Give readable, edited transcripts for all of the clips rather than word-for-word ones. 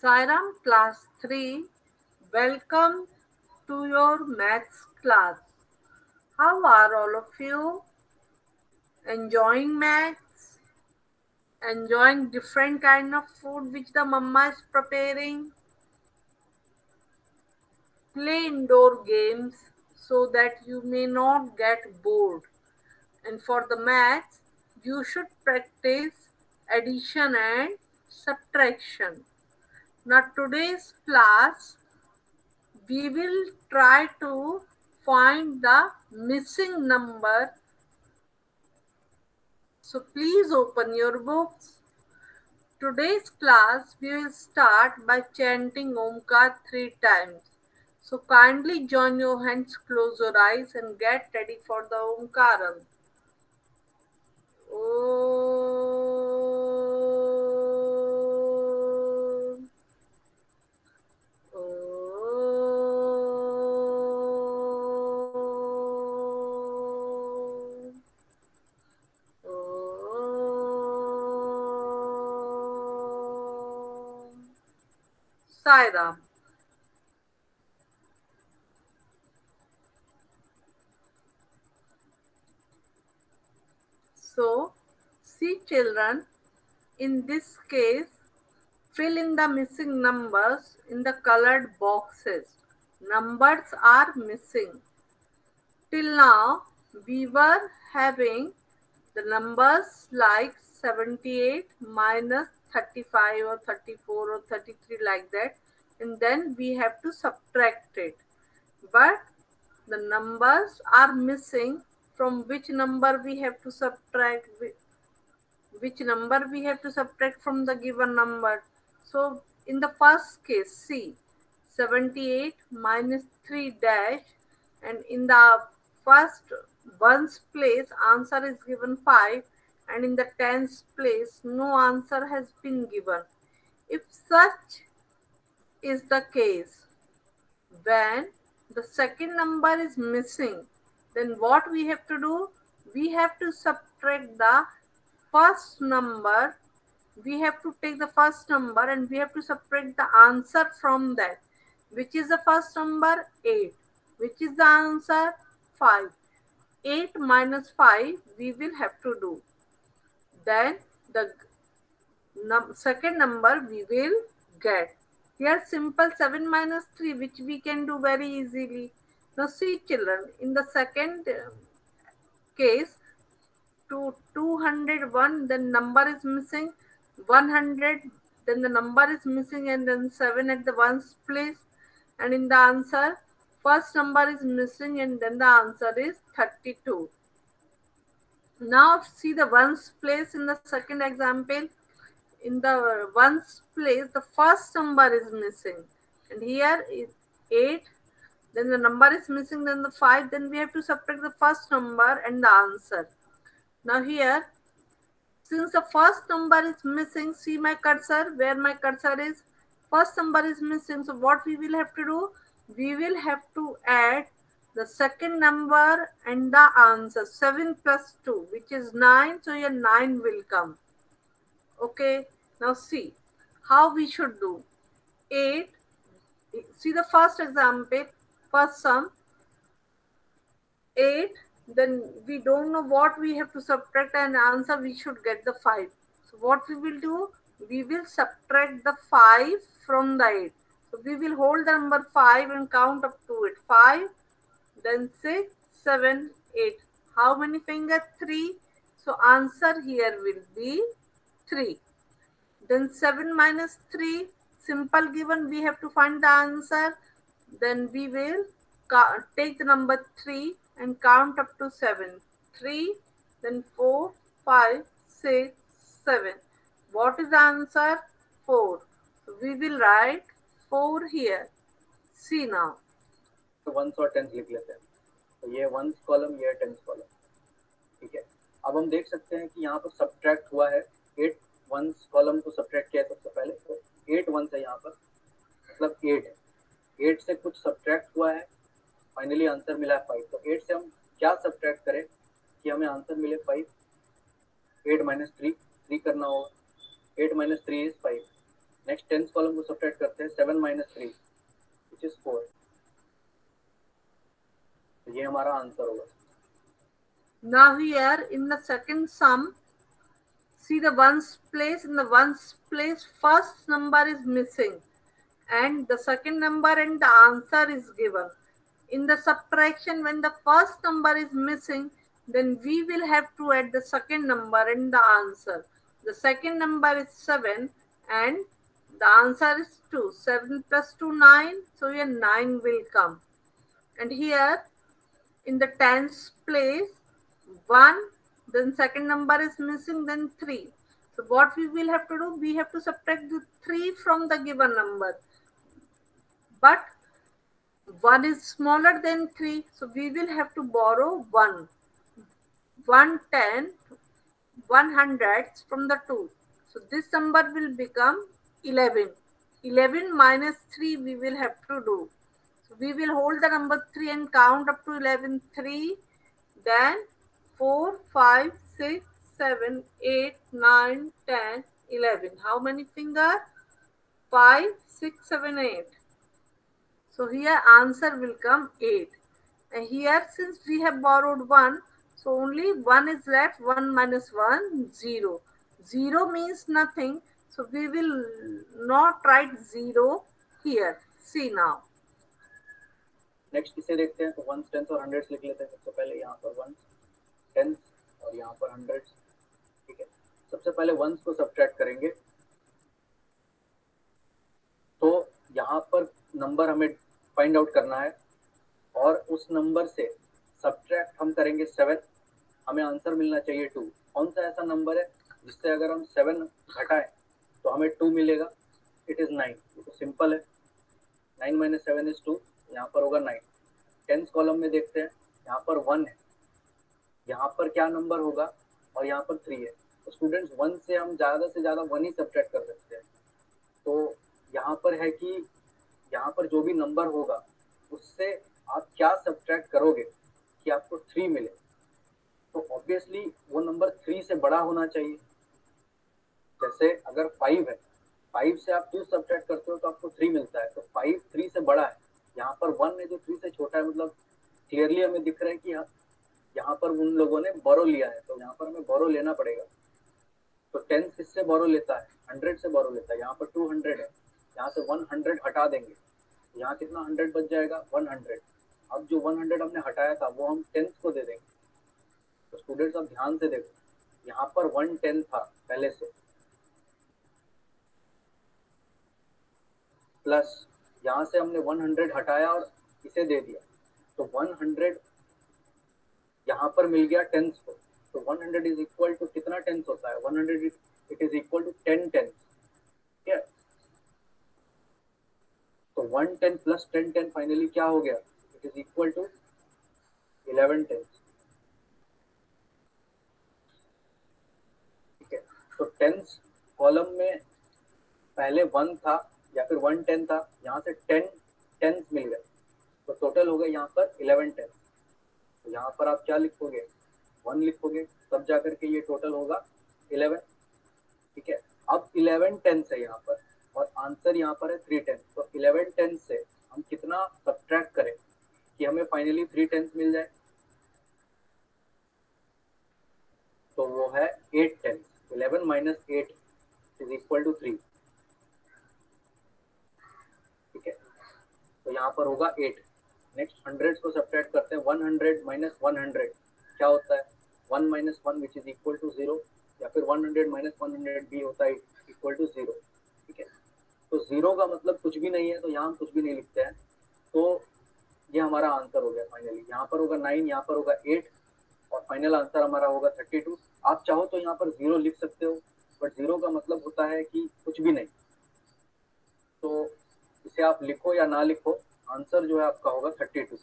Sairam Class 3, welcome to your maths class. How are all of you? Enjoying maths? Enjoying different kind of food which the mama is preparing? Play indoor games so that you may not get bored. And for the maths, you should practice addition and subtraction. Now today's class we will try to find the missing number. So please open your books. Today's class we will start by chanting Omkar 3 times. So kindly join your hands, close your eyes and get ready for the Omkaram. Om. Om. Om. Sai Ram. So, see children, in this case, fill in the missing numbers in the colored boxes. Numbers are missing. Till now, we were having the numbers like 78 minus 35 or 34 or 33 like that, and then we have to subtract it. But the numbers are missing. From which number we have to subtract? Which number we have to subtract from the given number? So in the first case, see 78 minus 3 dash, and in the first ones place answer is given 5, and in the tens place no answer has been given. If such is the case, when the second number is missing, then what we have to do? We have to subtract the first number. We have to take the first number and we have to subtract the answer from that. Which is the first number? 8. Which is the answer? 5. 8 minus 5 we will have to do. Then the second number we will get. Here simple 7 minus 3 which we can do very easily. Now see children, in the second case, to 201 then number is missing, 100 then the number is missing, and then 7 at the ones place, and in the answer first number is missing and then the answer is 32. Now see the ones place in the second example. In the ones place the first number is missing, and here is 8, then the number is missing, then the 5, then we have to subtract the first number and the answer. Now here, since the first number is missing, see my cursor, where my cursor is, first number is missing, so what we will have to do? We will have to add the second number and the answer. 7 plus 2 which is 9, so here 9 will come. Okay, now see how we should do. 8, see the first example, first sum, 8, then we don't know what we have to subtract and answer, we should get the 5. So what we will do? We will subtract the 5 from the 8. So we will hold the number 5 and count up to it. 5, then 6, 7, 8. How many fingers? 3. So answer here will be 3. Then 7 minus 3, simple given, we have to find the answer. Then we will take the number 3 and count up to 7. 3, then 4, 5, 6, 7. What is the answer? 4. So we will write 4 here. See now. तो once और tense लिख लेते हैं. तो ये ones column, ये tens column. ठीक है. अब हम देख सकते हैं कि यहाँ पर सब्ट्रैक्ट हुआ है. 8 वंस कॉलम को सब्ट्रैक्ट किया सबसे पहले. तो 8 वंस है यहाँ पर, मतलब 8 है. 8 से कुछ सब्ट्रैक्ट हुआ है, फाइनली आंसर मिला है 5. तो 8 से हम क्या सब्ट्रैक्ट करें कि हमें आंसर मिले 5? 8 माइनस 3 करना होगा. 8 minus 3 is 5. Next tenth column को सब्ट्रैक्ट करते हैं 7 minus 3 which is 4. तो ये हमारा आंसर होगा. Now here in the second sum, see the ones place. In the ones place, first number is missing and the second number and the answer is given. In the subtraction, when the first number is missing, then we will have to add the second number and the answer. The second number is 7 and the answer is 2. 7 plus 2, 9. So here 9 will come. And here in the tens place, 1, then second number is missing, then 3. So what we will have to do, we have to subtract the 3 from the given number. But 1 is smaller than 3, so we will have to borrow 1. 1/10, 1/100 from the 2. So this number will become 11. 11 minus 3 we will have to do. So we will hold the number 3 and count up to 11. 3, then 4, 5, 6, 7, 8, 9, 10, 11. How many fingers? 5, 6, 7, 8. So here answer will come 8. And here since we have borrowed 1, so only 1 is left. 1 minus 1, 0. 0 means nothing. So we will not write 0 here. See now. Next इसे देखते हैं. तो ones tens और hundreds लिख लेते हैं. सबसे पहले यहाँ पर वंस टेंस और यहाँ पर हंड्रेड्स. ठीक है. सबसे पहले वंस को सब्ट्रैक्ट करेंगे. तो यहाँ पर नंबर हमें फाइंड आउट करना है और उस नंबर से सब्ट्रैक्ट हम करेंगे 7. हमें आंसर मिलना चाहिए 2. कौन सा ऐसा नंबर है जिससे अगर हम 7 घटाएं तो हमें 2 मिलेगा? It is 9. ये तो सिंपल है. 9 minus 7 is 2. यहाँ पर होगा 9. टेंथ कॉलम में देखते हैं. यहाँ पर 1 है. यहाँ पर क्या नंबर होगा? और यहाँ पर 3 है. तो स्टूडेंट्स 1 से हम ज़्यादा से ज़्यादा 1 ही सब्ट्रैक्ट कर सकते हैं. तो यहाँ पर है कि यहाँ पर जो भी नंबर होगा उससे आप क्या सब्ट्रैक्ट करोगे कि आपको 3 मिले. तो ऑब्वियसली वो नंबर 3 से बड़ा होना चाहिए. जैसे अगर 5 है, 5 से आप 2 सब्ट्रैक्ट करते हो तो आपको 3 मिलता है. तो 5 3 से बड़ा है. यहाँ पर 1 है जो 3 से छोटा है. मतलब क्लियरली हमें दिख रहा है कि यहाँ पर उन लोगों ने बोरो लिया है. तो यहाँ पर हमें बोरो लेना पड़ेगा. तो 10 किससे बोरो लेता है? 100 से बोरो लेता है. यहाँ पर 200 है. यहाँ से 100 हटा देंगे. यहाँ कितना 100 बच जाएगा? 100. अब जो 100 हमने हटाया था वो हम 10 को दे देंगे. तो स्टूडेंट्स अब ध्यान से देखो. यहाँ पर 110 था पहले से, प्लस यहाँ से हमने 100 हटाया और इसे दे दिया. तो 100 यहाँ पर मिल गया 10 को. तो 100 इज इक्वल टू कितना 10 होता है? 100 इट इज इक्वल टू 10 10. ठीक है. तो 110 प्लस 10 10 फाइनली क्या हो गया? It is equal to 11 10. ठीक है. तो 10 कॉलम में पहले 1 था या फिर 110 था. यहाँ से 10 10 मिल गए. तो टोटल हो गया यहाँ पर 11 10. तो यहाँ पर आप क्या लिखोगे? 1 लिखोगे. तब जाकर के ये टोटल होगा 11. ठीक है. अब 11 10 है यहाँ पर और आंसर यहाँ पर है 310. तो 11 10 से हम कितना सब्ट्रैक्ट करें कि हमें फाइनली 310 मिल जाए? तो वो है 8 10. 11 minus 8 इज इक्वल टू 3. ठीक है. तो यहाँ पर होगा 8. नेक्स्ट 100 को सब्ट्रैक्ट करते हैं. 100 minus 100 क्या होता है? 1 minus 1 which is equal to 0. या फिर 100 minus 100 भी होता है इक्वल टू 0. ठीक है. तो 0 का मतलब कुछ भी नहीं है. तो यहाँ हम कुछ भी नहीं लिखते हैं. तो ये हमारा आंसर हो गया फाइनली. यहाँ पर होगा 9, यहाँ पर होगा 8 और फाइनल आंसर हमारा होगा 32. आप चाहो तो यहाँ पर 0 लिख सकते हो, बट 0 का मतलब होता है कि कुछ भी नहीं. तो इसे आप लिखो या ना लिखो, आंसर जो है आपका होगा 32.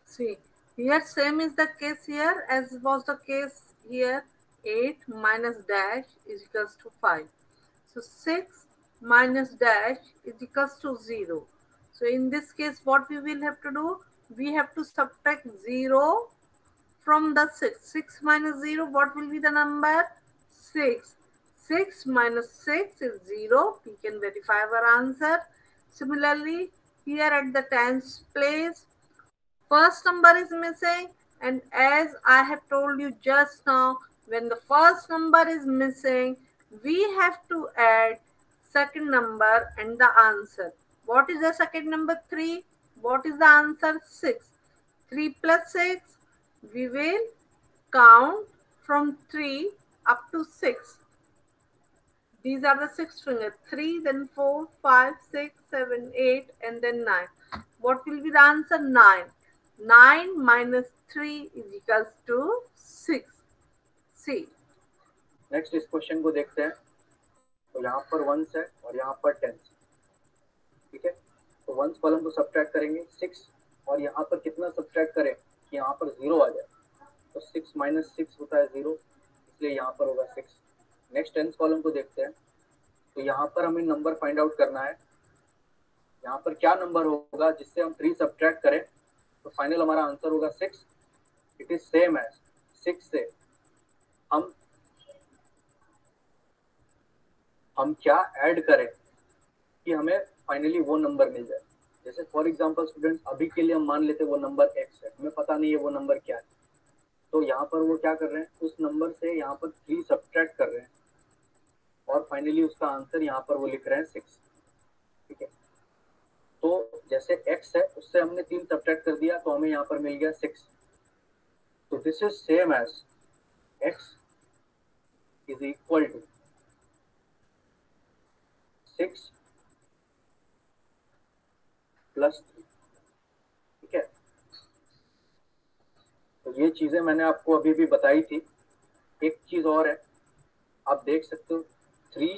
See, here same is the case here as was the case here. 8 minus dash is equals to 5. So 6 minus dash is equals to 0. So in this case, what we will have to do? We have to subtract 0 from the 6. 6 minus 0, what will be the number? 6. 6 minus 6 is 0. We can verify our answer. Similarly, here at the tens place, first number is missing, and as I have told you just now, when the first number is missing, we have to add second number and the answer. What is the second number? 3. What is the answer? 6. 3 plus 6, we will count from 3 up to 6. These are the six fingers: 3, then 4, 5, 6, 7, 8, and then 9. What will be the answer? 9. 9 minus 3 is equals to 6. See. Next इस question को देखते हैं। तो यहाँ पर once है और यहाँ पर टेंस, ठीक है। तो वंस कॉलम को सब्ट्रैक्ट करेंगे 6, और यहाँ पर कितना सब्ट्रैक्ट करें कि यहाँ पर 0 आ जाए। तो 6 माइनस 6 होता है 0, इसलिए यहाँ पर होगा 6। नेक्स्ट टेंस कॉलम को देखते हैं। तो यहाँ पर हमें नंबर फाइंड आउट करना है। यहाँ पर क्या नंबर होगा जिससे हम 3 सब्ट्रैक्ट करें तो फाइनल हमारा आंसर होगा 6। इट इज सेम एज 6 से हम क्या ऐड करें कि हमें फाइनली वो नंबर मिल जाए। जैसे फॉर एग्जांपल स्टूडेंट्स, अभी के लिए हम मान लेते हैं वो नंबर x है, हमें पता नहीं है वो नंबर क्या है। तो यहाँ पर वो क्या कर रहे हैं, उस नंबर से यहाँ पर 3 सब्ट्रैक्ट कर रहे हैं और फाइनली उसका आंसर यहाँ पर वो लिख रहे हैं 6, ठीक है। तो जैसे x है उससे हमने 3 सब्ट्रैक्ट कर दिया तो हमें यहाँ पर मिल गया 6। तो this is same as x is equal to 6 plus 3, ठीक है। तो ये चीजें मैंने आपको अभी भी बताई थी। एक चीज और है, आप देख सकते हो 3,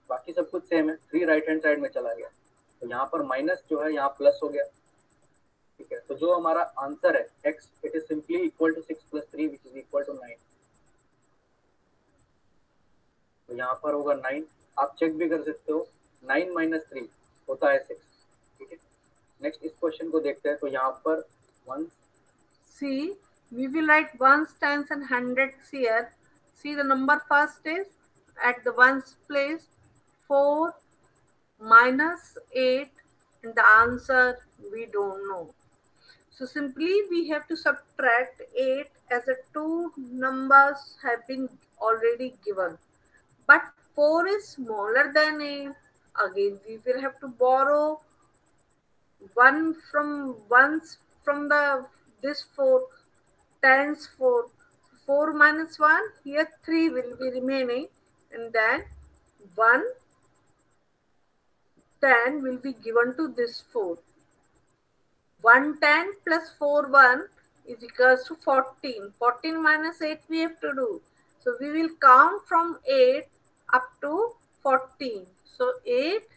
बाकी सब कुछ सेम है, 3 राइट हैंड साइड में चला गया तो यहाँ पर माइनस जो है यहाँ प्लस हो गया, ठीक है। तो जो हमारा आंसर है x, it is simply equal to 6 plus 3 which is equal to 9। तो यहाँ पर होगा 9, आप चेक भी कर सकते हो, 9 माइनस 3 होता है 6, ठीक है। नेक्स्ट इस क्वेश्चन को देखते हैं। तो यहाँ पर 1, See, we will write ones, tens, and hundreds here. See, the number first is at the ones place 4 minus 8, and the answer we don't know. So simply we have to subtract 8 as the two numbers have been already given. But 4 is smaller than 8. Again, we will have to borrow once from the this 4 times 4. 4 minus 1, here 3 will be remaining, and then 1 10 will be given to this 4. 110 plus 4 1 is equals to 14. 14 minus 8 we have to do. So we will count from 8 up to 14. So 8,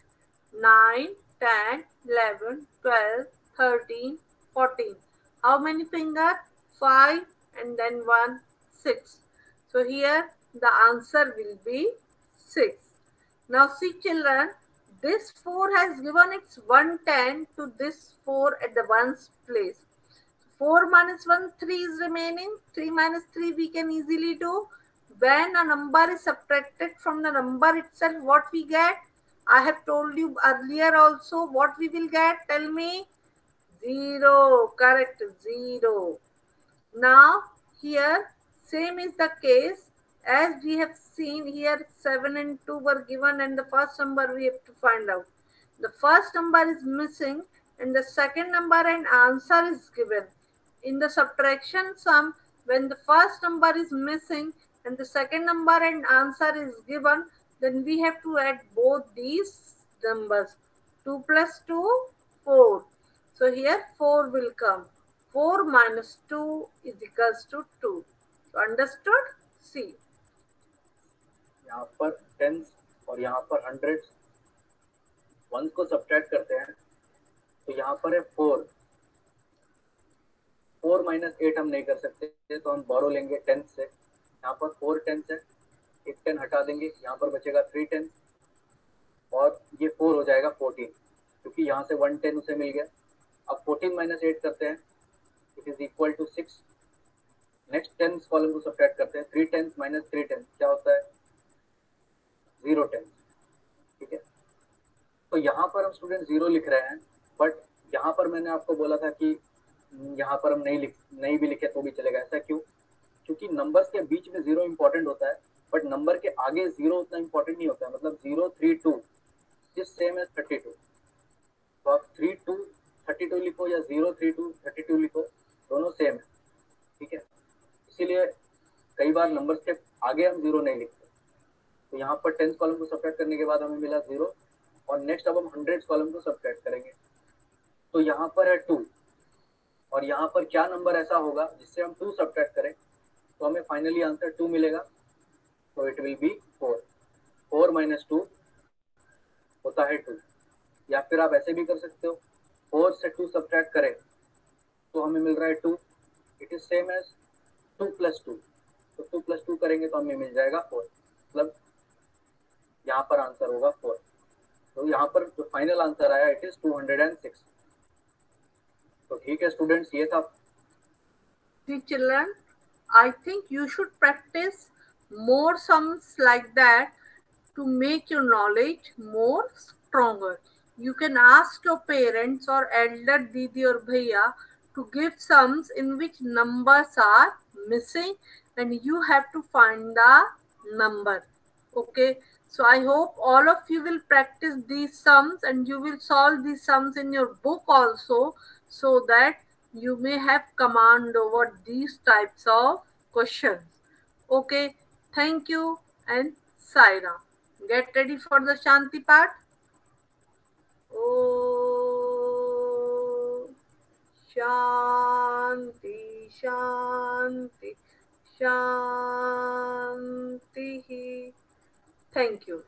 9, 10, 11, 12, 13, 14. How many fingers? 5 and then 1, 6. So here the answer will be 6. Now see children, this 4 has given its 110 to this 4 at the ones place. 4 minus 1, 3 is remaining. 3 minus 3 we can easily do. When a number is subtracted from the number itself, what we get? I have told you earlier also what we will get. Tell me. 0. Correct. 0. Now here same is the case. As we have seen here, 7 and 2 were given and the first number we have to find out. The first number is missing and the second number and answer is given. In the subtraction sum, when the first number is missing and the second number and answer is given, then we have to add both these numbers. 2 plus 2, 4. So here 4 will come. 4 minus 2 is equals to 2. So understood? See. यहाँ पर tense और यहाँ पर hundred, once को subtract करते हैं तो यहाँ पर है 4। 4 माइनस 8 हम नहीं कर सकते तो हम बोरो लेंगे टेंस से। यहाँ पर 4 टेंस है, एक 10 हटा देंगे, यहाँ पर बचेगा 3 टेंस और ये 4 हो जाएगा 14, क्योंकि यहाँ से 1 10 उसे मिल गया। अब 14 माइनस 8 करते हैं, it is equal to 6। Next tens column को सब्ट्रैक्ट करते हैं, 3 टेंस माइनस 3 टेंस क्या होता है 0 टेंस, ठीक है। तो यहाँ पर हम स्टूडेंट 0 लिख रहे हैं, बट यहाँ पर मैंने आपको बोला था कि यहाँ पर हम नहीं भी लिखे तो भी चलेगा। ऐसा क्यों? क्योंकि नंबर्स के बीच में 0 इंपॉर्टेंट होता है, बट नंबर के आगे 0 उतना इंपॉर्टेंट नहीं होता है। मतलब 032 इज सेम एज 32। तो आप 32 32 लिखो या 032 32 लिखो, दोनों सेम है, ठीक है। इसीलिए कई बार नंबर्स के आगे हम 0 नहीं लिखते। तो यहाँ पर 10th कॉलम को सब्ट्रैक्ट करने के बाद हमें मिला 0, और नेक्स्ट अब हम 100th कॉलम को सब्ट्रैक्ट करेंगे। तो यहाँ पर है 2, और यहाँ पर क्या नंबर ऐसा होगा जिससे हम 2 सब्ट्रैक्ट करें तो हमें फाइनली आंसर 2 मिलेगा। तो इट विल बी 4। 4 माइनस 2 होता है 2। या फिर आप ऐसे भी कर सकते हो, 4 से 2 सब्ट्रैक्ट करें तो हमें मिल रहा है 2। It is same as 2 plus 2। तो 2 प्लस 2 करेंगे तो हमें मिल जाएगा 4। मतलब यहाँ पर आंसर होगा 4। तो यहाँ पर जो फाइनल आंसर आया इट इज 206। तो ठीक है स्टूडेंट्स, ये था। See children, I think you should practice more sums like that to make your knowledge more stronger. You can ask your parents or elder didi or bhaiya to give sums in which numbers are missing and you have to find the number. Okay, so I hope all of you will practice these sums and you will solve these sums in your book also, so that you may have command over these types of questions. Okay, thank you and Saira. Get ready for the Shanti part. Oh, Shanti, Shanti, Shanti. Thank you.